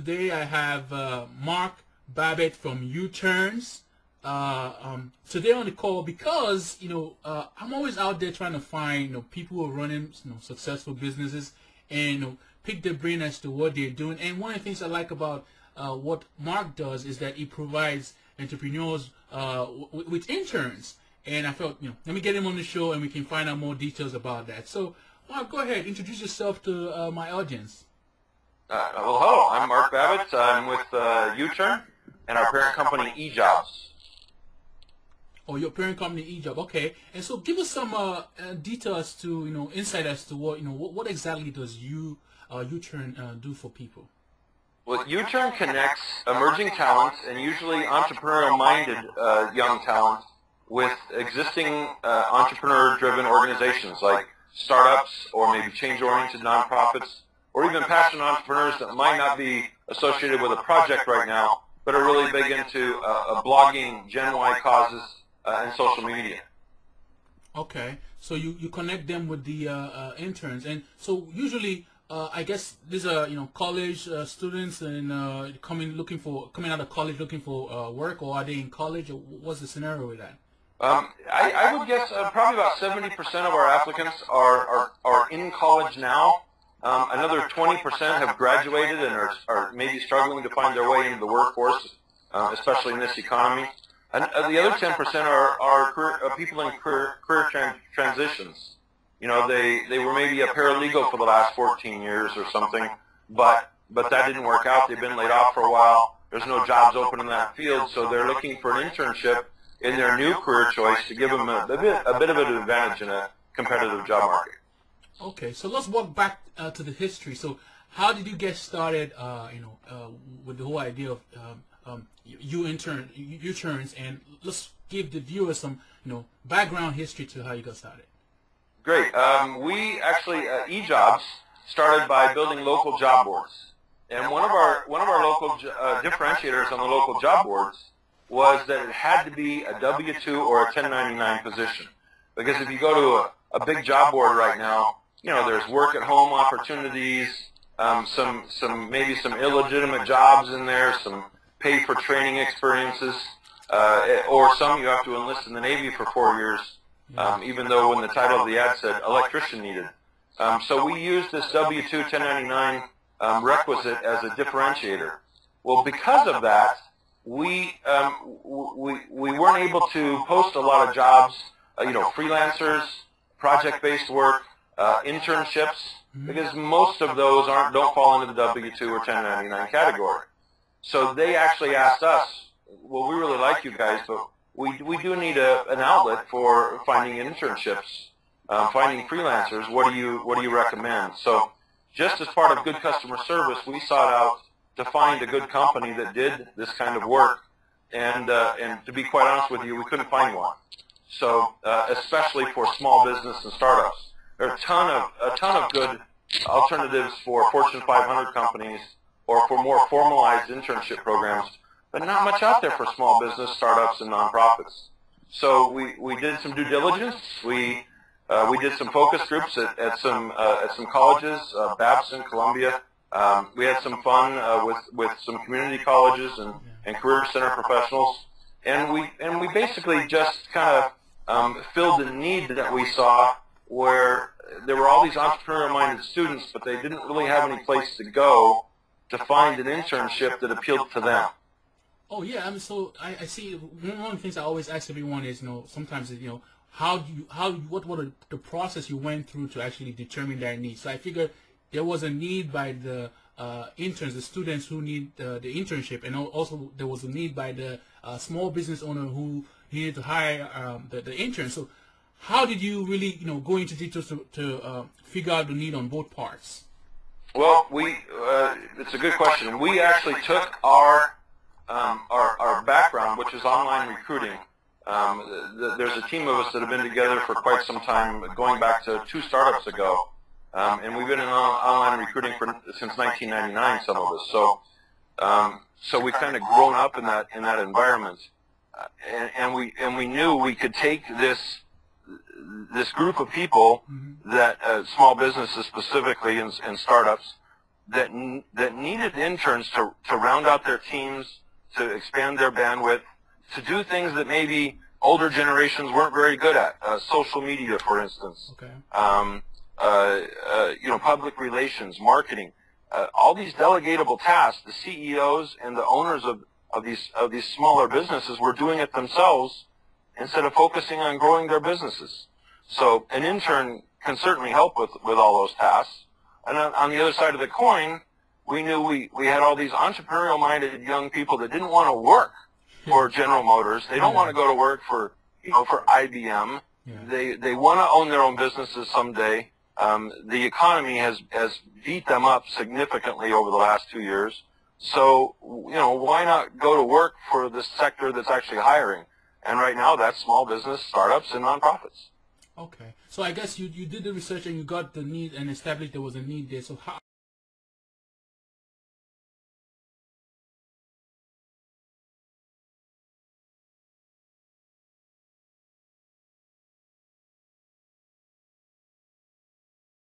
today I have Mark Babbitt from U-Turns. Today on the call because I'm always out there trying to find people who are running successful businesses and pick their brain as to what they're doing. And one of the things I like about what Mark does is that he provides entrepreneurs with interns. And I felt let me get him on the show and we can find out more details about that. So Mark, go ahead, introduce yourself to my audience. Well, hello, I'm Mark Babbitt. I'm with U-Turn and our parent company, eJobs. Oh, your parent company, eJobs. Okay. And so give us some details to, insight as to what exactly does U-Turn do for people? Well, U-Turn connects emerging talent and usually entrepreneurial-minded young talent with existing entrepreneur-driven organizations like startups or maybe change-oriented nonprofits, or even passionate entrepreneurs that might not be associated with a project right now, but are really big into blogging, Gen Y causes, and social media. Okay, so you connect them with the interns, and so usually I guess these are college students and coming out of college looking for work, or are they in college, or what's the scenario with that? I would guess probably about 70% of our applicants are in college now. Another 20% have graduated and are maybe struggling to find their way into the workforce, especially in this economy. And the other 10% are people in career transitions. They were maybe a paralegal for the last 14 years or something, but that didn't work out. They've been laid off for a while. There's no jobs open in that field, so they're looking for an internship in their new career choice to give them a bit of an advantage in a competitive job market. Okay, so let's walk back to the history. So how did you get started, with the whole idea of U-Turns, and let's give the viewers some, background history to how you got started. Great. We actually, eJobs started by building local job boards. And one of our local differentiators on the local job boards was that it had to be a W-2 or a 1099 position. Because if you go to a big job board right now, there's work at home opportunities, maybe some illegitimate jobs in there, some pay for training experiences, or some you have to enlist in the Navy for 4 years, even though when the title of the ad said electrician needed. So we used this W-2 1099 requisite as a differentiator. Well, because of that, we weren't able to post a lot of jobs, freelancers, project-based work, internships, because most of those don't fall into the W-2 or 1099 category. So they actually asked us, well, we really like you guys, but we do need an outlet for finding internships, finding freelancers. What do you recommend? So just as part of good customer service, we sought out to find a good company that did this kind of work, and to be quite honest with you, we couldn't find one. So especially for small business and startups, there are a ton of good alternatives for Fortune 500 companies or for more formalized internship programs, but not much out there for small business, startups, and nonprofits. So we did some due diligence. We did some focus groups at some colleges, Babson, Columbia. We had some fun with some community colleges and career center professionals, and we basically just kind of filled the need that we saw, where there were all these entrepreneurial-minded students, but they didn't really have any place to go to find an internship that appealed to them. Oh yeah, so I see. One of the things I always ask everyone is, sometimes what were the process you went through to actually determine that need. So I figured there was a need by the interns, the students who need the internship, and also there was a need by the small business owner who needed to hire the intern. So how did you really, go into details to figure out the need on both parts? Well, it's a good question. We actually took our background, which is online recruiting. There's a team of us that have been together for quite some time, going back to 2 startups ago, and we've been in online recruiting since 1999. Some of us, so we've kind of grown up in that environment, and we knew we could take this group of people that small businesses specifically and startups that needed interns to round out their teams, to expand their bandwidth, to do things that maybe older generations weren't very good at. Social media, for instance. Okay. Public relations, marketing. All these delegatable tasks, the CEOs and the owners of these smaller businesses were doing it themselves instead of focusing on growing their businesses. So an intern can certainly help with all those tasks. And on the other side of the coin, we knew we had all these entrepreneurial-minded young people that didn't want to work for General Motors. They don't want to go to work for IBM. Yeah. They want to own their own businesses someday. The economy has beat them up significantly over the last 2 years. So, why not go to work for this sector that's actually hiring? And right now, that's small business, startups, and nonprofits. Okay. So I guess you did the research and you got the need and established there was a need there. So how